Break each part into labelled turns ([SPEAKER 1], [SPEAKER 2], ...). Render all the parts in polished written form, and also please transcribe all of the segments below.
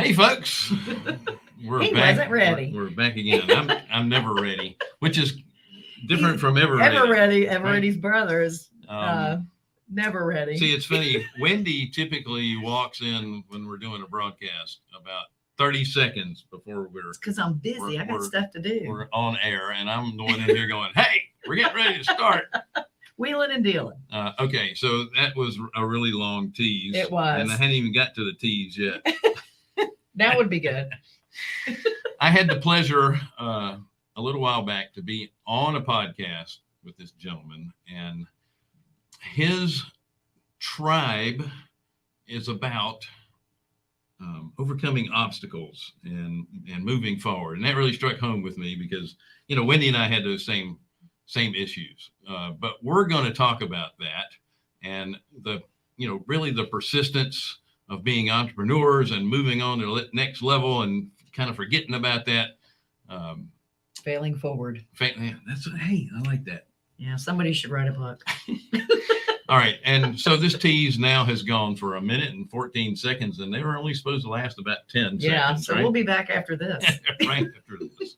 [SPEAKER 1] Hey, folks. We're
[SPEAKER 2] he
[SPEAKER 1] back.
[SPEAKER 2] wasn't ready.
[SPEAKER 1] We're back again. I'm never ready, which is different from ever ready.
[SPEAKER 2] Ever ready. Ever ready's brother is never ready.
[SPEAKER 1] See, it's funny. Wendy typically walks in when we're doing a broadcast about 30 seconds before
[SPEAKER 2] because I'm busy. I got stuff to do.
[SPEAKER 1] We're on air, and I'm the one in here going, "Hey, we're getting ready to start."
[SPEAKER 2] Wheeling and dealing.
[SPEAKER 1] Okay, so that was a really long tease.
[SPEAKER 2] It was.
[SPEAKER 1] And I hadn't even got to the tease yet.
[SPEAKER 2] That would be good.
[SPEAKER 1] I had the pleasure a little while back to be on a podcast with this gentleman, and his tribe is about overcoming obstacles and moving forward. And that really struck home with me because, Wendy and I had those same issues. But we're going to talk about that and really the persistence of being entrepreneurs and moving on to the next level and kind of forgetting about that.
[SPEAKER 2] Failing forward.
[SPEAKER 1] Hey, I like that.
[SPEAKER 2] Yeah, somebody should write a book.
[SPEAKER 1] All right. And so this tease now has gone for 1 minute and 14 seconds, and they were only supposed to last about 10 seconds.
[SPEAKER 2] Yeah, so right? We'll be back after this.
[SPEAKER 1] Right after this.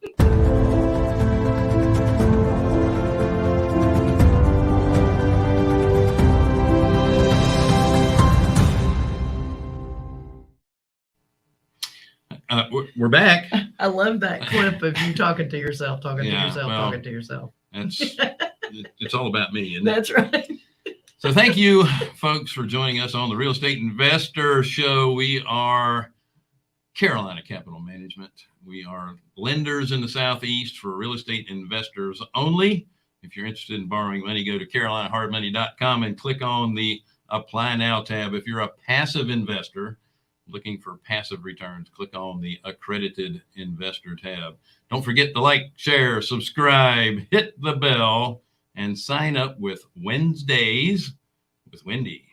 [SPEAKER 1] We're back.
[SPEAKER 2] I love that clip of you talking to yourself.
[SPEAKER 1] It's all about me.
[SPEAKER 2] That's right.
[SPEAKER 1] So thank you, folks, for joining us on the Real Estate Investor Show. We are Carolina Capital Management. We are lenders in the Southeast for real estate investors only. If you're interested in borrowing money, go to carolinahardmoney.com and click on the Apply Now tab. If you're a passive investor looking for passive returns, click on the Accredited Investor tab. Don't forget to like, share, subscribe, hit the bell, and sign up with Wednesdays with Wendy.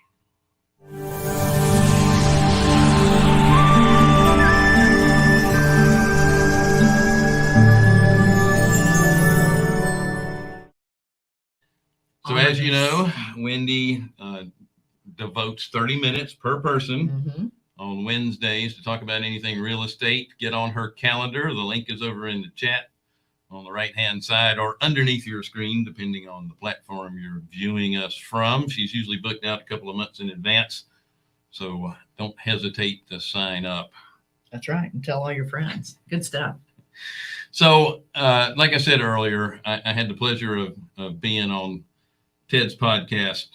[SPEAKER 1] So as you know, Wendy devotes 30 minutes per person on Wednesdays to talk about anything real estate. Get on her calendar. The link is over in the chat on the right-hand side or underneath your screen, depending on the platform you're viewing us from. She's usually booked out a couple of months in advance, so don't hesitate to sign up.
[SPEAKER 2] That's right, and tell all your friends. Good stuff.
[SPEAKER 1] So, like I said earlier, I had the pleasure of being on Ted's podcast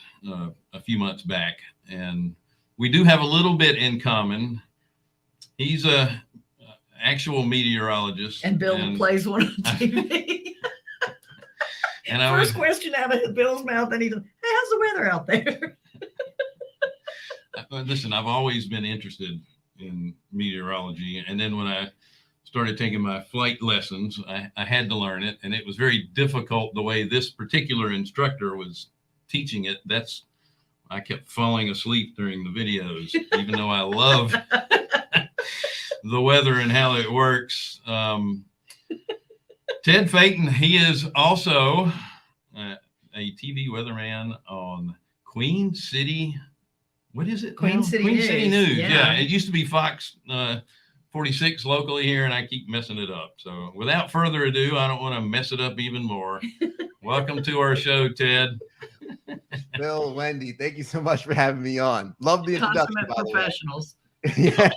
[SPEAKER 1] a few months back, and we do have a little bit in common. He's a actual meteorologist,
[SPEAKER 2] and Bill plays one on TV.
[SPEAKER 1] And
[SPEAKER 2] First question out of Bill's mouth, and he's like, "Hey, how's the weather out there?"
[SPEAKER 1] Listen, I've always been interested in meteorology, and then when I started taking my flight lessons, I had to learn it, and it was very difficult the way this particular instructor was teaching it. I kept falling asleep during the videos, even though I love the weather and how it works. Ted Phaeton, he is also a TV weatherman on Queen City. What is it?
[SPEAKER 2] Queen City News.
[SPEAKER 1] Yeah, it used to be Fox 46 locally here, and I keep messing it up. So without further ado, I don't want to mess it up even more. Welcome to our show, Ted.
[SPEAKER 3] Bill, Wendy, thank you so much for having me on. Love the introduction.
[SPEAKER 2] Consummate professionals.
[SPEAKER 3] Yeah.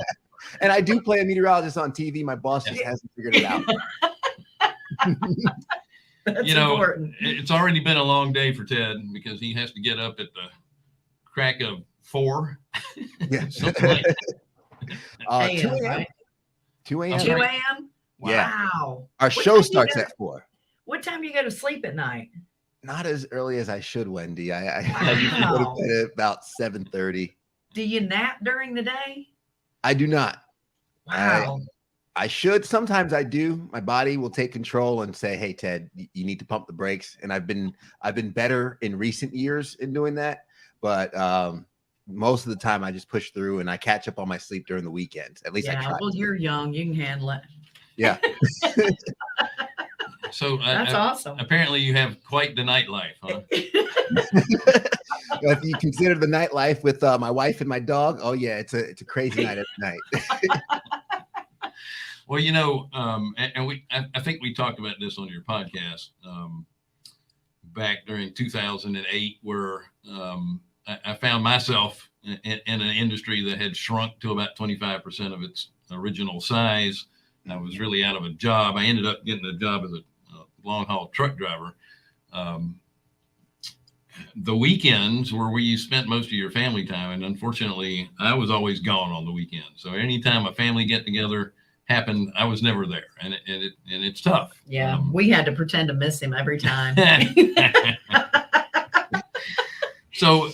[SPEAKER 3] And I do play a meteorologist on TV. My boss just hasn't figured it out.
[SPEAKER 2] That's important.
[SPEAKER 1] It's already been a long day for Ted because he has to get up at the crack of 4.
[SPEAKER 3] Yeah.
[SPEAKER 1] 2 a.m.
[SPEAKER 2] Right?
[SPEAKER 3] 2 a.m.
[SPEAKER 2] 2 a.m.
[SPEAKER 3] Yeah.
[SPEAKER 2] Wow.
[SPEAKER 3] Our show starts at 4.
[SPEAKER 2] What time do you go to sleep at night?
[SPEAKER 3] Not as early as I should, Wendy. I usually go to bed at about 7:30.
[SPEAKER 2] Do you nap during the day?
[SPEAKER 3] I do not.
[SPEAKER 2] Wow.
[SPEAKER 3] I should. Sometimes I do. My body will take control and say, "Hey, Ted, you need to pump the brakes." And I've been better in recent years in doing that. But most of the time, I just push through and I catch up on my sleep during the weekends. At least I try.
[SPEAKER 2] Well, you're young. You can handle it.
[SPEAKER 3] Yeah.
[SPEAKER 1] So
[SPEAKER 2] that's awesome.
[SPEAKER 1] Apparently, you have quite the nightlife, huh?
[SPEAKER 3] If you consider the nightlife with my wife and my dog, oh yeah, it's a crazy night every night.
[SPEAKER 1] Well, I think we talked about this on your podcast back during 2008, where I found myself in an industry that had shrunk to about 25% of its original size. I was really out of a job. I ended up getting a job as a long haul truck driver. The weekends were where you spent most of your family time, and unfortunately, I was always gone on the weekends. So anytime a family get together happened, I was never there, and it's tough.
[SPEAKER 2] Yeah, we had to pretend to miss him every time.
[SPEAKER 1] So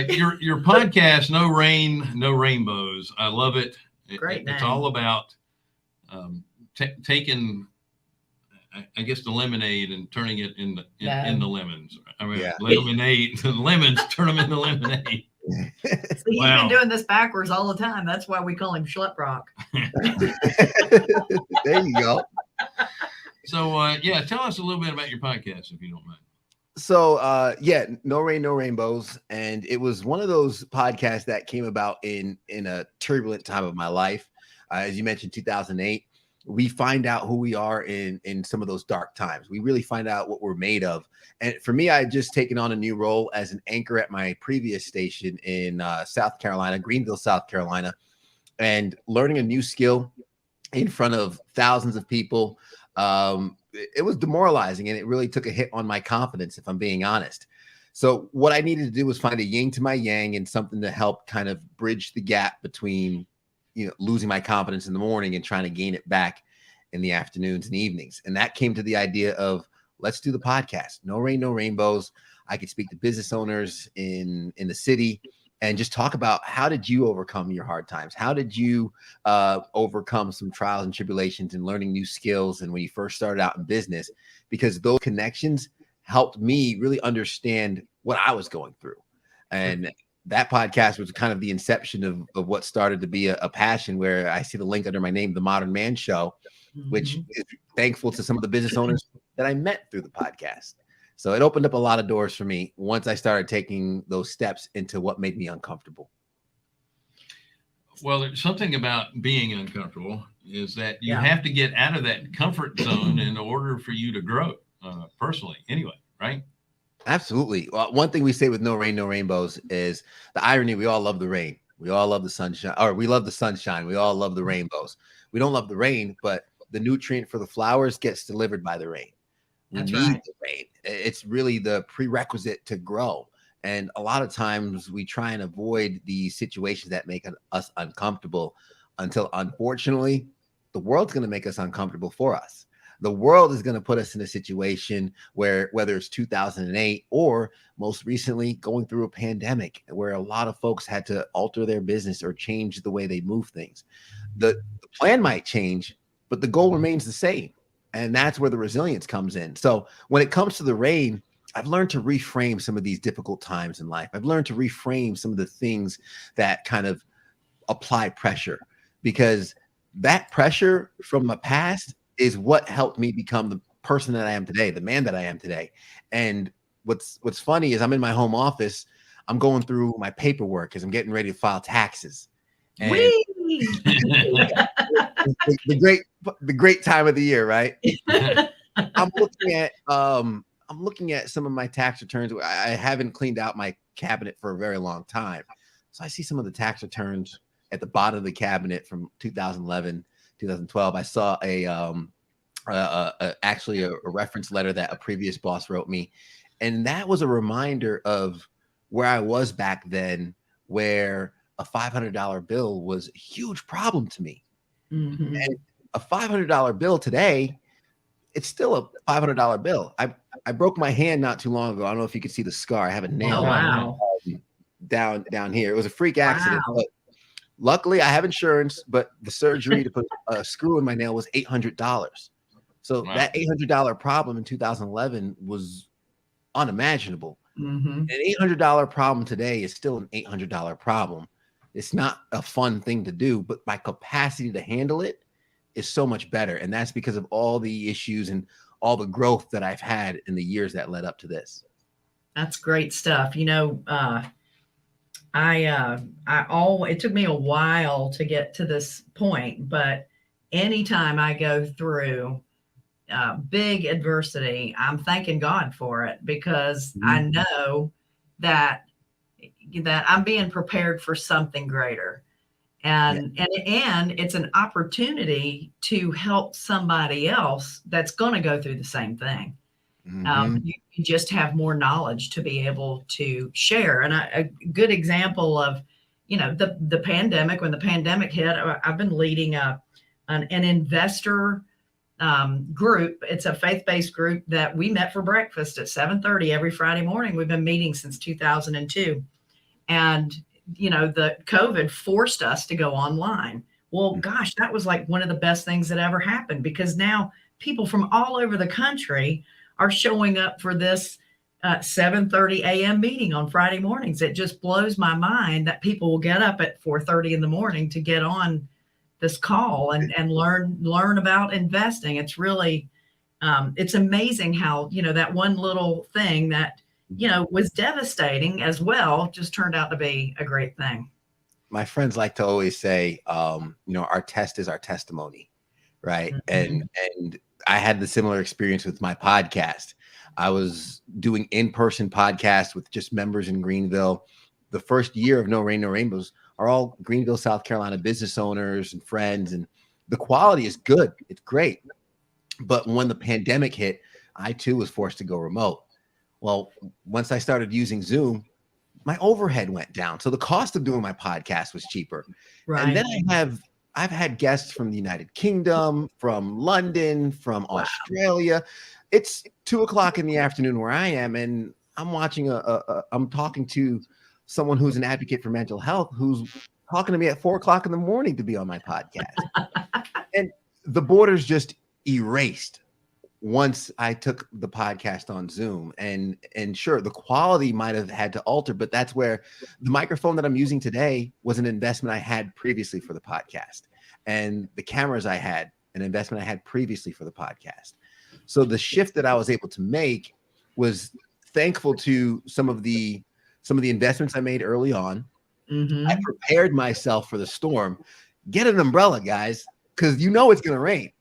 [SPEAKER 1] your podcast, No Rain, No Rainbows. I love it.
[SPEAKER 2] Great name.
[SPEAKER 1] It's all about taking, I guess, the lemonade and turning it into lemons. I mean, lemonade, lemons, turn them into lemonade.
[SPEAKER 2] See, he's been doing this backwards all the time. That's why we call him Schleprock.
[SPEAKER 3] There you go.
[SPEAKER 1] So, tell us a little bit about your podcast, if you don't mind.
[SPEAKER 3] So, No Rain, No Rainbows. And it was one of those podcasts that came about in a turbulent time of my life. As you mentioned, 2008. We find out who we are in some of those dark times. We really find out what we're made of. And for me, I had just taken on a new role as an anchor at my previous station in South Carolina, Greenville, South Carolina, and learning a new skill in front of thousands of people. It was demoralizing, and it really took a hit on my confidence, if I'm being honest. So what I needed to do was find a yin to my yang and something to help kind of bridge the gap between losing my confidence in the morning and trying to gain it back in the afternoons and evenings. And that came to the idea of, let's do the podcast. No Rain, No Rainbows. I could speak to business owners in the city and just talk about, how did you overcome your hard times? How did you overcome some trials and tribulations and learning new skills? And when you first started out in business, because those connections helped me really understand what I was going through. And that podcast was kind of the inception of what started to be a passion, where I see the link under my name, the Modernman Show, which is thankful to some of the business owners that I met through the podcast. So it opened up a lot of doors for me once I started taking those steps into what made me uncomfortable.
[SPEAKER 1] Well, there's something about being uncomfortable is that you have to get out of that comfort zone in order for you to grow personally anyway, right?
[SPEAKER 3] Absolutely. Well, one thing we say with No Rain, No Rainbows is the irony. We all love the rain. We all love the sunshine, or we love the sunshine. We all love the rainbows. We don't love the rain, but the nutrient for the flowers gets delivered by the rain. We need the rain. It's really the prerequisite to grow. And a lot of times we try and avoid the situations that make us uncomfortable until, unfortunately, the world's going to make us uncomfortable for us. The world is going to put us in a situation where, whether it's 2008 or most recently going through a pandemic, where a lot of folks had to alter their business or change the way they move things. The plan might change, but the goal remains the same. And that's where the resilience comes in. So when it comes to the rain, I've learned to reframe some of these difficult times in life. I've learned to reframe some of the things that kind of apply pressure, because that pressure from the past is what helped me become the person that I am today, the man that I am today. And what's funny is I'm in my home office. I'm going through my paperwork as I'm getting ready to file taxes. And the great time of the year, right? I'm looking at some of my tax returns. I haven't cleaned out my cabinet for a very long time. So I see some of the tax returns at the bottom of the cabinet from 2011, 2012. I saw actually a reference letter that a previous boss wrote me. And that was a reminder of where I was back then, where a $500 bill was a huge problem to me. And a $500 bill today, it's still a $500 bill. I broke my hand not too long ago. I don't know if you can see the scar. I have a nail down here. It was a freak accident. But luckily, I have insurance, but the surgery to put a screw in my nail was $800. So that $800 problem in 2011 was unimaginable. An $800 problem today is still an $800 problem. It's not a fun thing to do, but my capacity to handle it is so much better. And that's because of all the issues and all the growth that I've had in the years that led up to this.
[SPEAKER 2] That's great stuff. You know, it took me a while to get to this point, but anytime I go through big adversity, I'm thanking God for it, because I know that I'm being prepared for something greater. And it's an opportunity to help somebody else that's going to go through the same thing. You just have more knowledge to be able to share. And a good example of, the pandemic, when the pandemic hit, I've been leading an investor group. It's a faith-based group that we met for breakfast at 7:30 every Friday morning. We've been meeting since 2002. And, the COVID forced us to go online. Well, gosh, that was like one of the best things that ever happened, because now people from all over the country are showing up for this 7:30 a.m. meeting on Friday mornings. It just blows my mind that people will get up at 4:30 in the morning to get on this call and learn about investing. It's really, it's amazing how, that one little thing that, was devastating as well, just turned out to be a great thing.
[SPEAKER 3] My friends like to always say, our test is our testimony, right? And I had the similar experience with my podcast. I was doing in-person podcasts with just members in Greenville. The first year of No Rain, No Rainbows are all Greenville, South Carolina business owners and friends, and the quality is good. It's great. But when the pandemic hit, I too was forced to go remote. Well, once I started using Zoom, my overhead went down. So the cost of doing my podcast was cheaper.
[SPEAKER 2] Right.
[SPEAKER 3] And then I've had guests from the United Kingdom, from London, from Australia. It's 2:00 in the afternoon where I am, and I'm watching I'm talking to someone who's an advocate for mental health, who's talking to me at 4:00 in the morning to be on my podcast. And the borders just erased once I took the podcast on Zoom. And sure, the quality might have had to alter, but that's where the microphone that I'm using today was an investment I had previously for the podcast. And the cameras I had, an investment I had previously for the podcast. So the shift that I was able to make was thankful to some of the investments I made early on. I prepared myself for the storm. Get an umbrella, guys, because it's going to rain.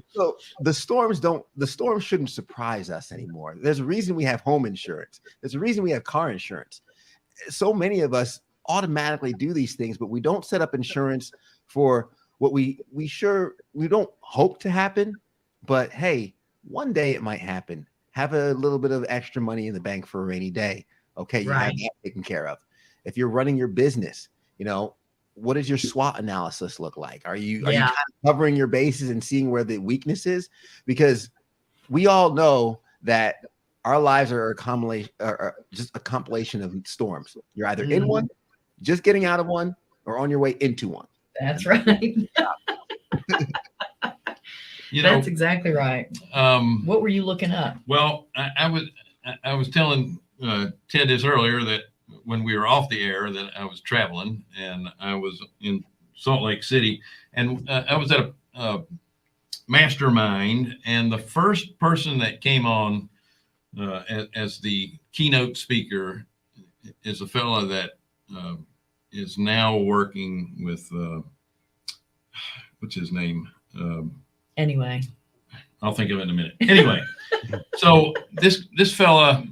[SPEAKER 3] So the storms shouldn't surprise us anymore. There's a reason we have home insurance. There's a reason we have car insurance. So many of us automatically do these things, but we don't set up insurance for what we don't hope to happen. But hey, one day it might happen. Have a little bit of extra money in the bank for a rainy day. Okay, you have that taken care of. If you're running your business, what does your SWOT analysis look like? Are you kind of covering your bases and seeing where the weakness is? Because we all know that our lives are just a compilation of storms. You're either in one, just getting out of one, or on your way into one.
[SPEAKER 2] That's right. That's exactly right. What were you looking up?
[SPEAKER 1] Well, I was telling Ted this earlier, that when we were off the air, that I was traveling and I was in Salt Lake City, and I was at a mastermind, and the first person that came on as the keynote speaker is a fellow that is now working with what's his name?
[SPEAKER 2] Anyway,
[SPEAKER 1] I'll think of it in a minute. Anyway, so this fella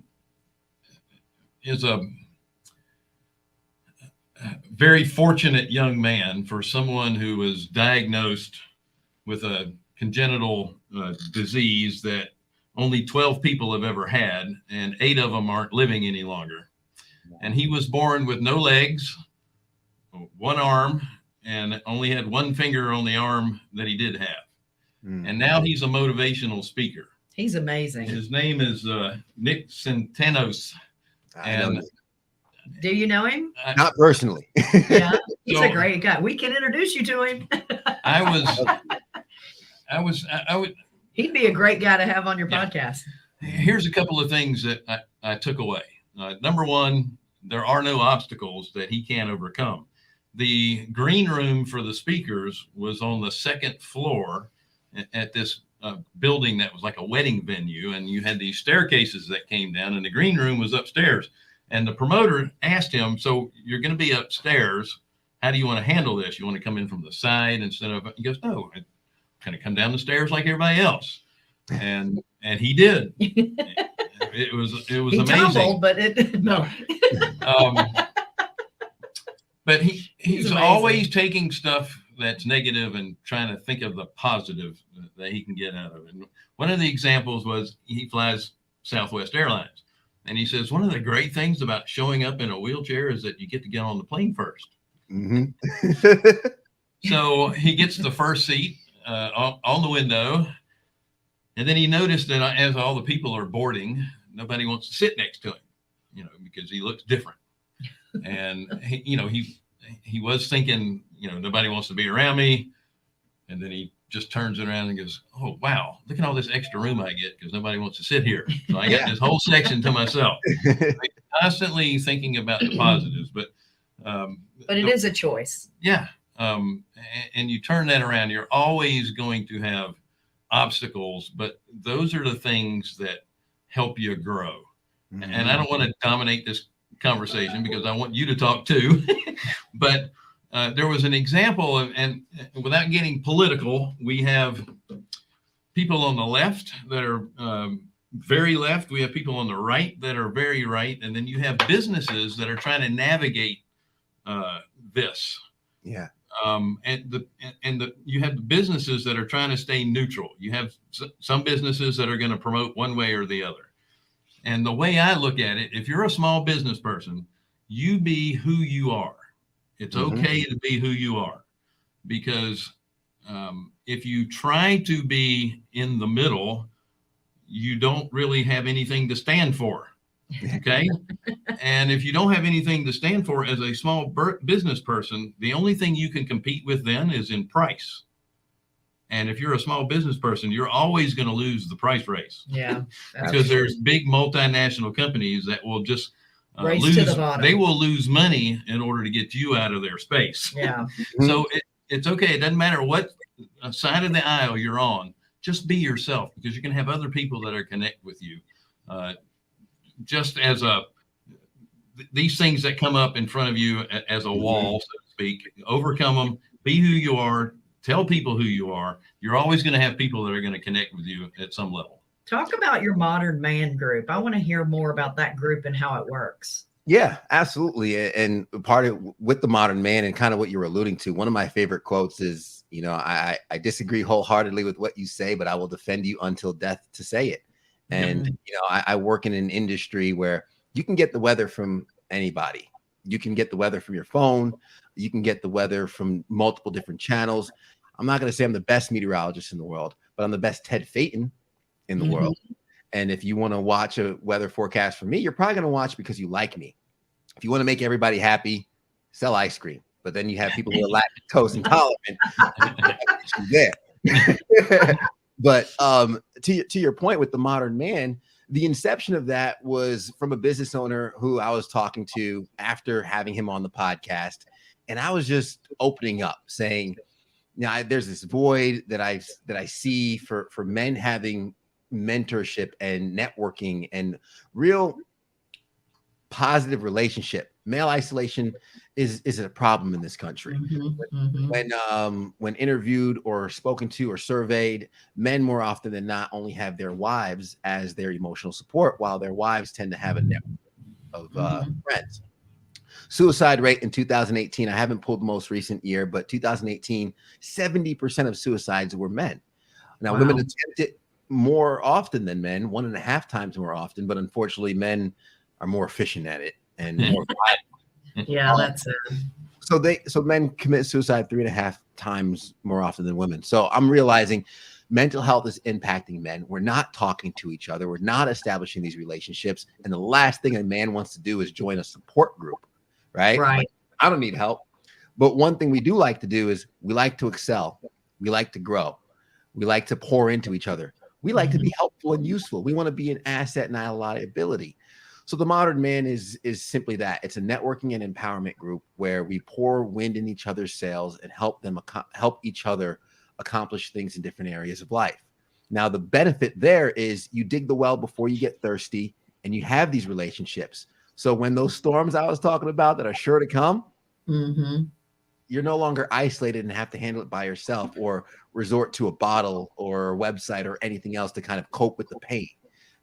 [SPEAKER 1] is a very fortunate young man for someone who was diagnosed with a congenital disease that only 12 people have ever had, and 8 of them aren't living any longer. And he was born with no legs, 1 arm, and only had 1 finger on the arm that he did have. And now he's a motivational speaker.
[SPEAKER 2] He's amazing.
[SPEAKER 1] His name is Nick Centenos. And
[SPEAKER 2] do you know him?
[SPEAKER 3] Not personally.
[SPEAKER 2] Yeah, he's a great guy. We can introduce you to him. He'd be a great guy to have on your podcast.
[SPEAKER 1] Here's a couple of things that I took away. Number 1, there are no obstacles that he can't overcome. The green room for the speakers was on the 2nd floor at this building that was like a wedding venue, and you had these staircases that came down, and the green room was upstairs. And the promoter asked him, "So you're going to be upstairs. how do you want to handle this? You want to come in from the side instead of, he goes, no, I kind of come down the stairs like everybody else. And he did. It was
[SPEAKER 2] He
[SPEAKER 1] amazing.
[SPEAKER 2] tumbled, but no.
[SPEAKER 1] But he's
[SPEAKER 2] amazing.
[SPEAKER 1] always taking stuff that's negative and trying to think of the positive that he can get out of it. And one of the examples was he flies Southwest Airlines. And he says, one of the great things about showing up in a wheelchair is that you get to get on the plane first.
[SPEAKER 3] Mm-hmm.
[SPEAKER 1] So he gets the first seat on the window. And then he noticed that as all the people are boarding, nobody wants to sit next to him, because he looks different. And he was thinking, nobody wants to be around me. And then he just turns it around and goes, oh, wow, look at all this extra room I get because nobody wants to sit here. So I got this whole section to myself. Constantly thinking about the positives, but
[SPEAKER 2] it is a choice.
[SPEAKER 1] Yeah. And you turn that around, you're always going to have obstacles, but those are the things that help you grow. Mm-hmm. And I don't want to dominate this conversation because I want you to talk too. But there was an example and without getting political, we have people on the left that are very left. We have people on the right that are very right. And then you have businesses that are trying to navigate this.
[SPEAKER 3] Yeah.
[SPEAKER 1] You have the businesses that are trying to stay neutral. You have some businesses that are going to promote one way or the other. And the way I look at it, if you're a small business person, you be who you are. It's okay to be who you are, because if you try to be in the middle, you don't really have anything to stand for. Okay. And if you don't have anything to stand for as a small business person, the only thing you can compete with then is in price. And if you're a small business person, you're always going to lose the price race.
[SPEAKER 2] Yeah.
[SPEAKER 1] Because there's big multinational companies that will just
[SPEAKER 2] race
[SPEAKER 1] lose.
[SPEAKER 2] To the bottom.
[SPEAKER 1] They will lose money in order to get you out of their space.
[SPEAKER 2] Yeah.
[SPEAKER 1] So it's okay. It doesn't matter what side of the aisle you're on. Just be yourself, because you're going to have other people that are connect with you. Just as these things that come up in front of you as a wall, so to speak, overcome them, be who you are, tell people who you are. You're always going to have people that are going to connect with you at some level.
[SPEAKER 2] Talk about your Modernman group. I want to hear more about that group and how it works.
[SPEAKER 3] Yeah, absolutely. And part of with the Modernman and kind of what you're alluding to, one of my favorite quotes is, I disagree wholeheartedly with what you say, but I will defend you until death to say it. And, I work in an industry where you can get the weather from anybody. You can get the weather from your phone. You can get the weather from multiple different channels. I'm not going to say I'm the best meteorologist in the world, but I'm the best Ted Phaeton in the world. And if you want to watch a weather forecast from me, you're probably going to watch because you like me. If you want to make everybody happy, sell ice cream. But then you have people who are lactose intolerant. There. But to your point with the Modernman, the inception of that was from a business owner who I was talking to after having him on the podcast. And I was just opening up saying, there's this void that I see for men having mentorship and networking and real positive relationship. Male isolation is a problem in this country. When interviewed or spoken to or surveyed, men more often than not only have their wives as their emotional support, while their wives tend to have a network of friends. Suicide rate in 2018, I haven't pulled the most recent year, but 2018, 70% of suicides were men. Now, women attempt it more often than men, 1.5 times more often, but unfortunately, men are more efficient at it and more violent.
[SPEAKER 2] Yeah, that's it.
[SPEAKER 3] So men commit suicide 3.5 times more often than women. So I'm realizing mental health is impacting men. We're not talking to each other. We're not establishing these relationships. And the last thing a man wants to do is join a support group, right?
[SPEAKER 2] Right.
[SPEAKER 3] I don't need help. But one thing we do like to do is we like to excel. We like to grow. We like to pour into each other. We like to be helpful and useful. We want to be an asset, not a liability. So the Modernman is simply that. It's a networking and empowerment group where we pour wind in each other's sails and help each other accomplish things in different areas of life. Now, the benefit there is you dig the well before you get thirsty, and you have these relationships. So when those storms I was talking about that are sure to come, you're no longer isolated and have to handle it by yourself or resort to a bottle or a website or anything else to kind of cope with the pain.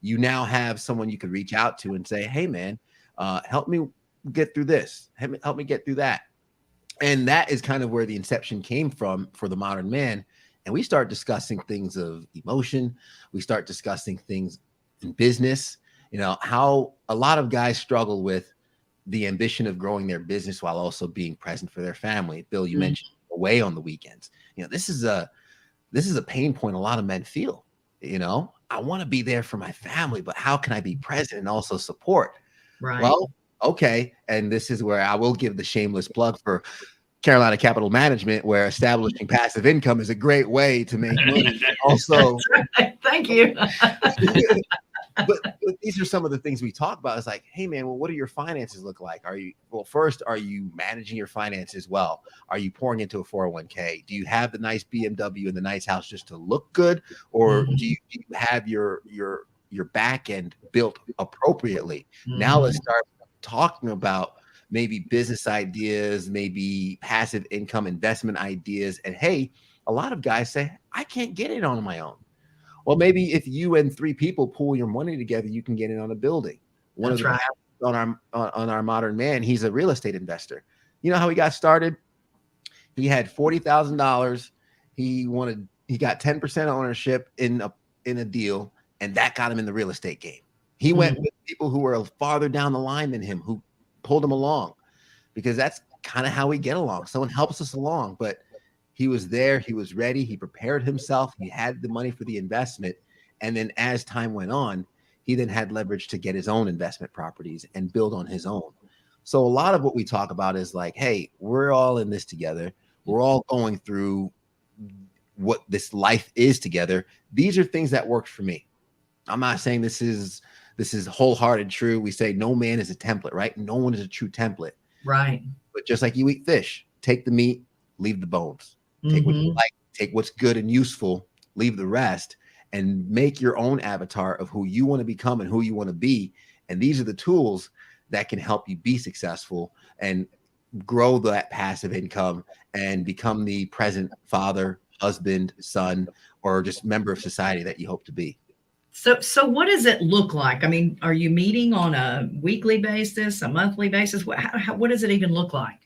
[SPEAKER 3] You now have someone you could reach out to and say, hey man, help me get through this. Help me get through that. And that is kind of where the inception came from for the Modern Man. And we start discussing things of emotion. We start discussing things in business, how a lot of guys struggle with the ambition of growing their business while also being present for their family. Bill, you mentioned away on the weekends. This is a pain point a lot of men feel. I want to be there for my family, but how can I be present and also support?
[SPEAKER 2] Right.
[SPEAKER 3] Well, okay. And this is where I will give the shameless plug for Carolina Capital Management, where establishing passive income is a great way to make money. Also,
[SPEAKER 2] thank you.
[SPEAKER 3] but these are some of the things we talk about. It's like, hey man, well, what do your finances look like? Are you managing your finances well? Are you pouring into a 401k? Do you have the nice BMW and the nice house just to look good? Or do you have your back end built appropriately? Now let's start talking about maybe business ideas, maybe passive income investment ideas. And hey, a lot of guys say, I can't get it on my own. Well, maybe if you and 3 people pool your money together, you can get in on a building. One
[SPEAKER 2] That's
[SPEAKER 3] of the on our Modern Man, he's a real estate investor. You know how he got started? He had $40,000. He got 10% ownership in a deal, and that got him in the real estate game. He went with people who were farther down the line than him, who pulled him along, because that's kind of how we get along. Someone helps us along, but he was there. He was ready. He prepared himself. He had the money for the investment. And then as time went on, he then had leverage to get his own investment properties and build on his own. So a lot of what we talk about is like, hey, we're all in this together. We're all going through what this life is together. These are things that worked for me. I'm not saying this is wholehearted true. We say no man is a template, right? No one is a true template.
[SPEAKER 2] Right.
[SPEAKER 3] But just like you eat fish, take the meat, leave the bones. Take what you like, take what's good and useful, leave the rest, and make your own avatar of who you want to become and who you want to be. And these are the tools that can help you be successful and grow that passive income and become the present father, husband, son, or just member of society that you hope to be.
[SPEAKER 2] So what does it look like? I mean, are you meeting on a weekly basis, a monthly basis? What does it even look like?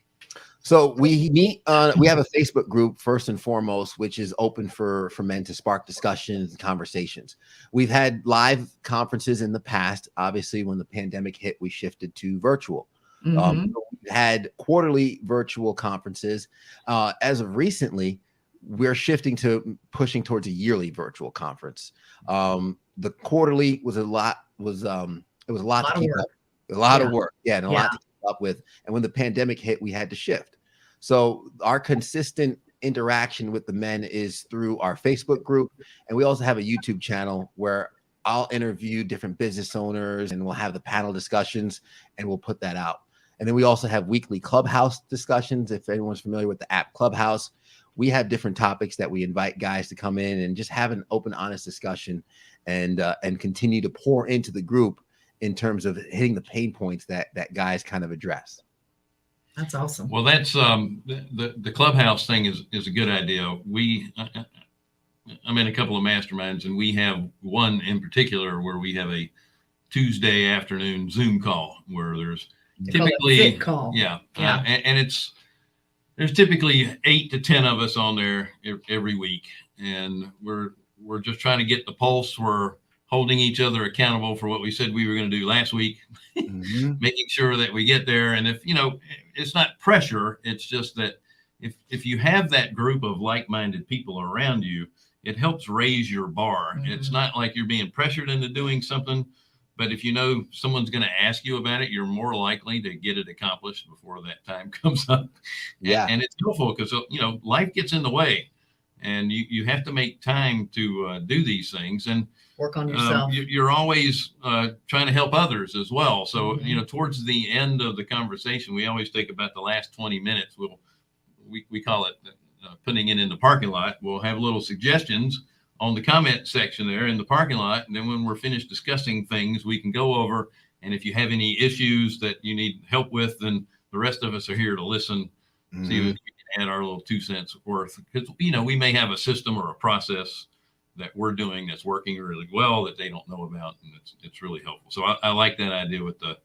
[SPEAKER 3] So we meet we have a Facebook group first and foremost, which is open for men to spark discussions and conversations. We've had live conferences in the past. Obviously, when the pandemic hit, we shifted to virtual. We had quarterly virtual conferences. As of recently, we're shifting to pushing towards a yearly virtual conference. The quarterly was a lot to keep up. A lot of work. Yeah, and a lot to keep up with. And when the pandemic hit, we had to shift. So our consistent interaction with the men is through our Facebook group. And we also have a YouTube channel where I'll interview different business owners and we'll have the panel discussions and we'll put that out. And then we also have weekly Clubhouse discussions. If anyone's familiar with the app Clubhouse, we have different topics that we invite guys to come in and just have an open, honest discussion and continue to pour into the group in terms of hitting the pain points that guys kind of address.
[SPEAKER 2] That's awesome.
[SPEAKER 1] Well, that's the Clubhouse thing is a good idea. I'm in a couple of masterminds, and we have one in particular where we have a Tuesday afternoon Zoom call where there's typically and there's typically 8 to 10 of us on there every week, and we're just trying to get the pulse. We're holding each other accountable for what we said we were going to do last week, making sure that we get there. And if, it's not pressure, it's just that if you have that group of like-minded people around you, it helps raise your bar. It's not like you're being pressured into doing something, but if you know someone's going to ask you about it, you're more likely to get it accomplished before that time comes up.
[SPEAKER 3] Yeah.
[SPEAKER 1] And it's helpful because, life gets in the way and you have to make time to do these things. And
[SPEAKER 2] work on yourself.
[SPEAKER 1] You're always trying to help others as well. So, towards the end of the conversation, we always take about the last 20 minutes. We call it putting it in the parking lot. We'll have little suggestions on the comment section there in the parking lot. And then when we're finished discussing things, we can go over. And if you have any issues that you need help with, then the rest of us are here to listen, see if we can add our little 2 cents worth, because, you know, we may have a system or a process that we're doing that's working really well that they don't know about, and it's really helpful. So I like that idea with the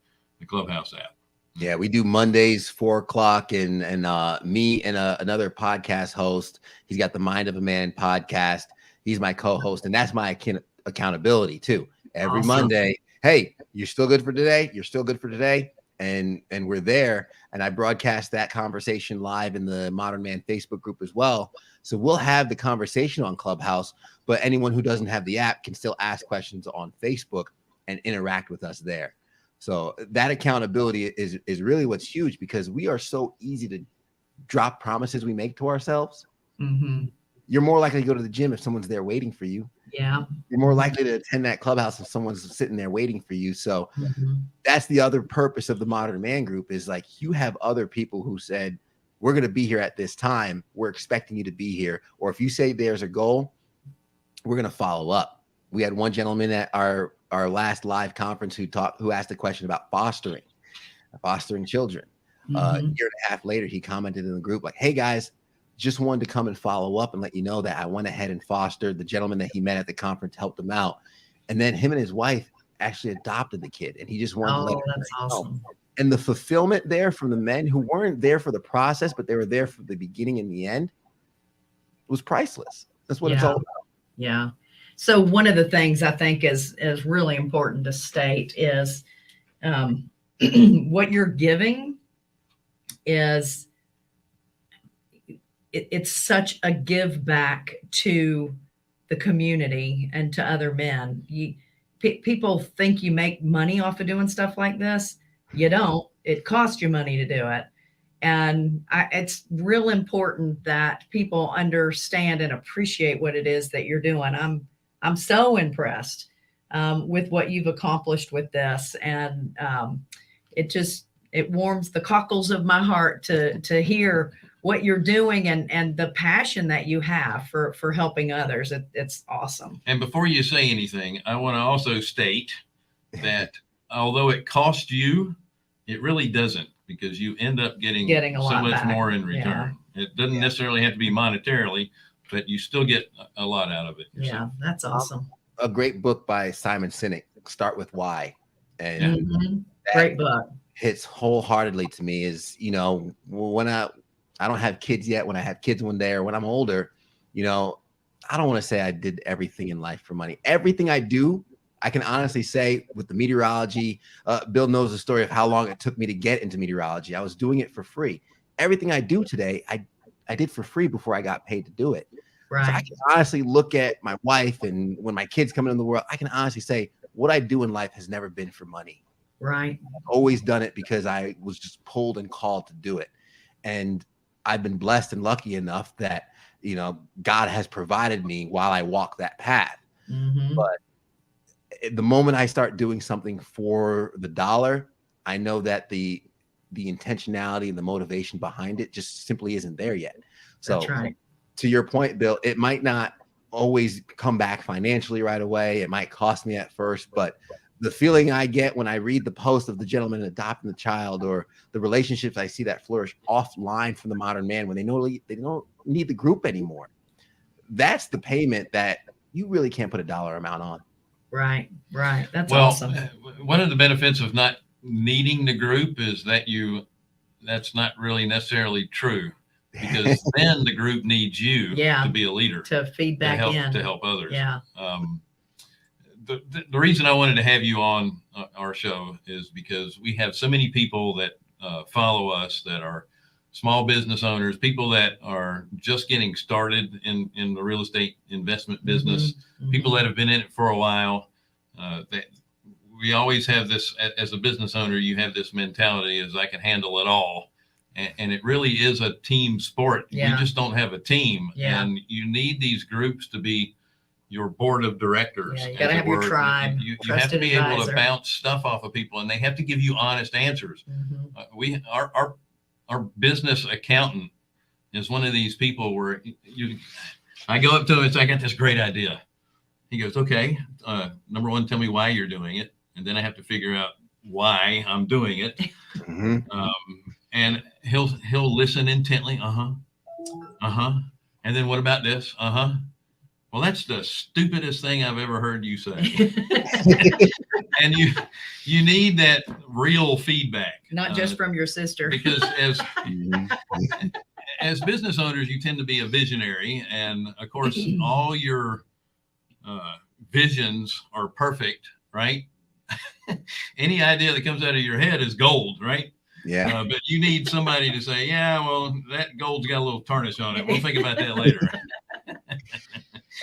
[SPEAKER 1] Clubhouse app.
[SPEAKER 3] Yeah, we do Mondays 4:00, and me and another podcast host. He's got the Mind of a Man podcast. He's my co-host, and that's my accountability too. Every
[SPEAKER 2] Awesome.
[SPEAKER 3] Monday, hey, you're still good for today. You're still good for today, and we're there. And I broadcast that conversation live in the Modern Man Facebook group as well. So we'll have the conversation on Clubhouse, but anyone who doesn't have the app can still ask questions on Facebook and interact with us there. So that accountability is really what's huge, because we are so easy to drop promises we make to ourselves.
[SPEAKER 2] Mm-hmm.
[SPEAKER 3] You're more likely to go to the gym if someone's there waiting for you.
[SPEAKER 2] Yeah.
[SPEAKER 3] You're more likely to attend that clubhouse if someone's sitting there waiting for you. So
[SPEAKER 2] Mm-hmm.
[SPEAKER 3] that's the other purpose of the Modern Man group, is like, you have other people who said, we're going to be here at this time. We're expecting you to be here. Or if you say there's a goal, we're going to follow up. We had one gentleman at our last live conference who asked a question about fostering children.
[SPEAKER 2] Mm-hmm.
[SPEAKER 3] A year and a half later, he commented in the group like, hey guys, just wanted to come and follow up and let you know that I went ahead and fostered. The gentleman that he met at the conference helped him out. And then him and his wife actually adopted the kid, and he just wanted to let
[SPEAKER 2] that's awesome.
[SPEAKER 3] And the fulfillment there from the men who weren't there for the process, but they were there for the beginning and the end, was priceless. That's what it's all about.
[SPEAKER 2] Yeah. So one of the things I think is really important to state is what you're giving is it's such a give back to the community and to other men. People think you make money off of doing stuff like this. You don't. It costs you money to do it. And it's real important that people understand and appreciate what it is that you're doing. I'm so impressed with what you've accomplished with this. And it warms the cockles of my heart to hear what you're doing and the passion that you have for helping others. It's awesome.
[SPEAKER 1] And before you say anything, I want to also state that although it costs you, it really doesn't, because you end up getting
[SPEAKER 2] a
[SPEAKER 1] so
[SPEAKER 2] lot
[SPEAKER 1] much
[SPEAKER 2] back.
[SPEAKER 1] more in return. Yeah. It doesn't necessarily have to be monetarily, but you still get a lot out of it.
[SPEAKER 2] Yeah, that's awesome.
[SPEAKER 3] A great book by Simon Sinek, Start With Why. And
[SPEAKER 2] great book.
[SPEAKER 3] Hits wholeheartedly to me. Is, you know, when I don't have kids yet, when I have kids one day or when I'm older, you know, I don't want to say I did everything in life for money. Everything I do, I can honestly say with the meteorology, Bill knows the story of how long it took me to get into meteorology. I was doing it for free. Everything I do today, I did for free before I got paid to do it.
[SPEAKER 2] Right.
[SPEAKER 3] So I can honestly look at my wife, and when my kids come into the world, I can honestly say what I do in life has never been for money.
[SPEAKER 2] Right.
[SPEAKER 3] I've always done it because I was just pulled and called to do it. And I've been blessed and lucky enough that, you know, God has provided me while I walk that path.
[SPEAKER 2] Mm-hmm.
[SPEAKER 3] But the moment I start doing something for the dollar, I know that the intentionality and the motivation behind it just simply isn't there yet. So
[SPEAKER 2] that's right.
[SPEAKER 3] To your point, Bill, it might not always come back financially right away. It might cost me at first, but the feeling I get when I read the post of the gentleman adopting the child, or the relationships I see that flourish offline from the Modern Man when they don't need the group anymore, that's the payment that you really can't put a dollar amount on.
[SPEAKER 2] Right. That's
[SPEAKER 1] well,
[SPEAKER 2] awesome.
[SPEAKER 1] One of the benefits of not needing the group is that that's not really necessarily true, because then the group needs you to be a leader,
[SPEAKER 2] to feed back
[SPEAKER 1] to help others.
[SPEAKER 2] Yeah.
[SPEAKER 1] The reason I wanted to have you on our show is because we have so many people that follow us that are small business owners, people that are just getting started in the real estate investment business, people that have been in it for a while. That we always have this, as a business owner, you have this mentality as I can handle it all. And it really is a team sport.
[SPEAKER 2] Yeah.
[SPEAKER 1] We just don't have a team.
[SPEAKER 2] Yeah.
[SPEAKER 1] And you need these groups to be your board of directors.
[SPEAKER 2] Yeah, you got to have your tribe.
[SPEAKER 1] You have to be able to bounce stuff off of people, and they have to give you honest answers. Our business accountant is one of these people where I go up to him and say, I got this great idea. He goes, okay, number one, tell me why you're doing it. And then I have to figure out why I'm doing it. And he'll listen intently. Uh-huh. And then what about this? Uh-huh. Well, that's the stupidest thing I've ever heard you say. And you need that real feedback.
[SPEAKER 2] Not just from your sister.
[SPEAKER 1] Because as business owners, you tend to be a visionary. And of course, all your visions are perfect, right? Any idea that comes out of your head is gold, right?
[SPEAKER 3] Yeah.
[SPEAKER 1] But you need somebody to say, yeah, well, that gold's got a little tarnish on it. We'll think about that later.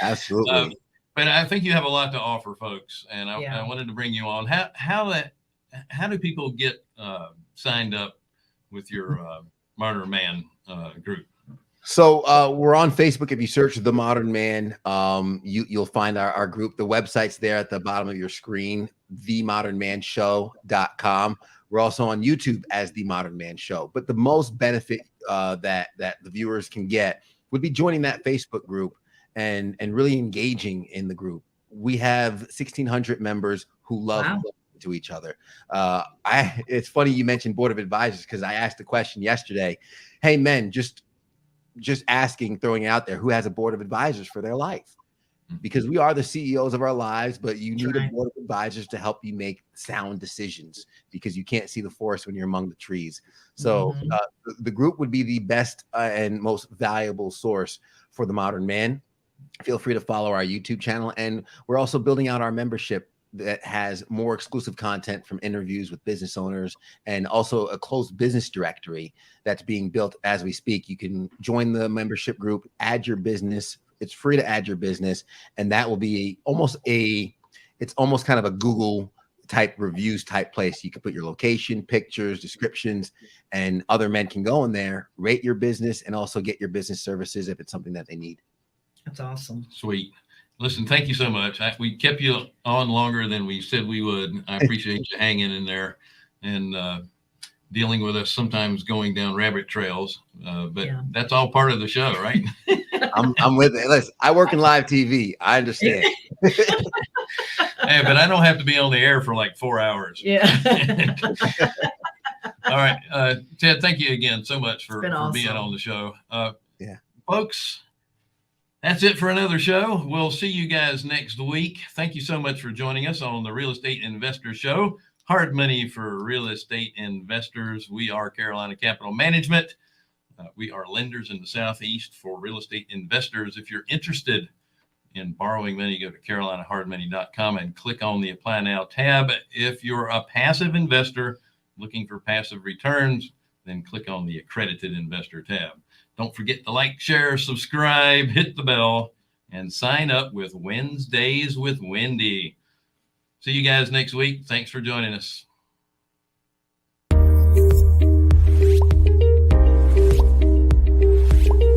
[SPEAKER 3] Absolutely.
[SPEAKER 1] But I think you have a lot to offer, folks. And I wanted to bring you on. How do people get signed up with your Modernman group?
[SPEAKER 3] So we're on Facebook. If you search The Modern Man, you'll find our group. The website's there at the bottom of your screen, themodernmanshow.com. We're also on YouTube as The Modern Man Show. But the most benefit that the viewers can get would be joining that Facebook group and really engaging in the group. We have 1,600 members who love to each other. It's funny you mentioned board of advisors, because I asked the question yesterday. Hey, men, just asking, throwing it out there, who has a board of advisors for their life? Because we are the CEOs of our lives, but you need a board of advisors to help you make sound decisions, because you can't see the forest when you're among the trees. So the group would be the best and most valuable source for The Modern Man. Feel free to follow our YouTube channel. And we're also building out our membership that has more exclusive content from interviews with business owners, and also a closed business directory that's being built as we speak. You can join the membership group, add your business. It's free to add your business. And that will be it's almost kind of a Google type reviews type place. You can put your location, pictures, descriptions, and other men can go in there, rate your business, and also get your business services if it's something that they need.
[SPEAKER 2] That's awesome.
[SPEAKER 1] Sweet. Listen, thank you so much. We kept you on longer than we said we would. I appreciate you hanging in there and dealing with us, sometimes going down rabbit trails. But that's all part of the show, right?
[SPEAKER 3] I'm with it. Listen, I work in live TV. I understand.
[SPEAKER 1] Hey, but I don't have to be on the air for like 4 hours.
[SPEAKER 2] Yeah.
[SPEAKER 1] All right. Ted, thank you again so much for being on the show. Folks, that's it for another show. We'll see you guys next week. Thank you so much for joining us on the Real Estate Investor Show. Hard money for real estate investors. We are Carolina Capital Management. We are lenders in the Southeast for real estate investors. If you're interested in borrowing money, go to carolinahardmoney.com and click on the Apply Now tab. If you're a passive investor looking for passive returns, then click on the Accredited Investor tab. Don't forget to like, share, subscribe, hit the bell, and sign up with Wednesdays with Wendy. See you guys next week. Thanks for joining us.